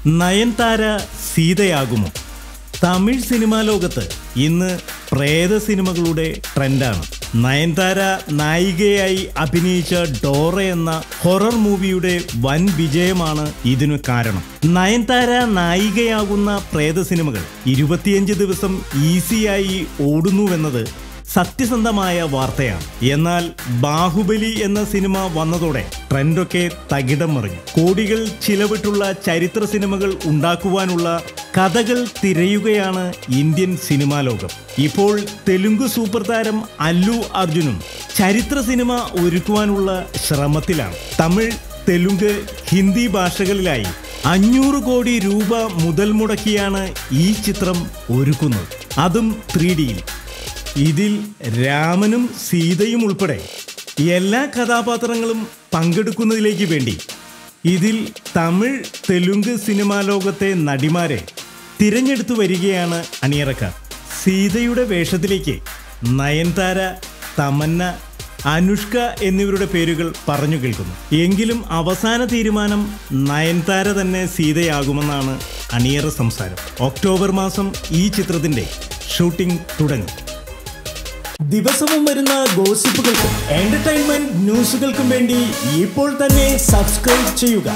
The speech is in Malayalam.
നയൻതാര സീതയാകുമോ? തമിഴ് സിനിമാ ലോകത്ത് ഇന്ന് പ്രേത സിനിമകളുടെ ട്രെൻഡാണ്. നയൻതാര നായികയായി അഭിനയിച്ച ഡോറ എന്ന ഹൊറർ മൂവിയുടെ വൻ വിജയമാണ് ഇതിനു കാരണം. നയൻതാര നായികയാകുന്ന പ്രേത സിനിമകൾ 25 ദിവസം ഈസിയായി ഓടുന്നുവെന്നത് സത്യസന്ധമായ വാർത്തയാണ്. എന്നാൽ ബാഹുബലി എന്ന സിനിമ വന്നതോടെ ട്രെൻഡൊക്കെ തകിടം മറിഞ്ഞു. കോടികൾ ചിലവിട്ടുള്ള ചരിത്ര സിനിമകൾ ഉണ്ടാക്കുവാനുള്ള കഥകൾ തിരയുകയാണ് ഇന്ത്യൻ സിനിമാ ലോകം. ഇപ്പോൾ തെലുങ്ക് സൂപ്പർ താരം അല്ലു അർജുനും ചരിത്ര സിനിമ ഒരുക്കുവാനുള്ള ശ്രമത്തിലാണ്. തമിഴ്, തെലുങ്ക്, ഹിന്ദി ഭാഷകളിലായി 500 കോടി രൂപ മുതൽ മുടക്കിയാണ് ഈ ചിത്രം ഒരുക്കുന്നത്, അതും 3Dയിൽ. ഇതിൽ രാമനും സീതയും ഉൾപ്പെടെ എല്ലാ കഥാപാത്രങ്ങളും പങ്കെടുക്കുന്നതിലേക്ക് വേണ്ടി ഇതിൽ തമിഴ്, തെലുങ്ക് സിനിമാ ലോകത്തെ നടിമാരെ തിരഞ്ഞെടുത്തു വരികയാണ് അണിയറക്കാർ. സീതയുടെ വേഷത്തിലേക്ക് നയൻതാര, തമന്ന, അനുഷ്ക എന്നിവരുടെ പേരുകൾ പറഞ്ഞു കേൾക്കുന്നു. എങ്കിലും അവസാന തീരുമാനം നയൻതാര തന്നെ സീതയാകുമെന്നാണ് അണിയറ സംസാരം. ഒക്ടോബർ മാസം ഈ ചിത്രത്തിന്റെ ഷൂട്ടിംഗ് തുടങ്ങും. ദിവസവും വരുന്ന ഗോസിപ്പുകൾക്കും എന്റർടൈൻമെന്റ് ന്യൂസുകൾക്കും വേണ്ടി ഇപ്പോൾ തന്നെ സബ്സ്ക്രൈബ് ചെയ്യുക.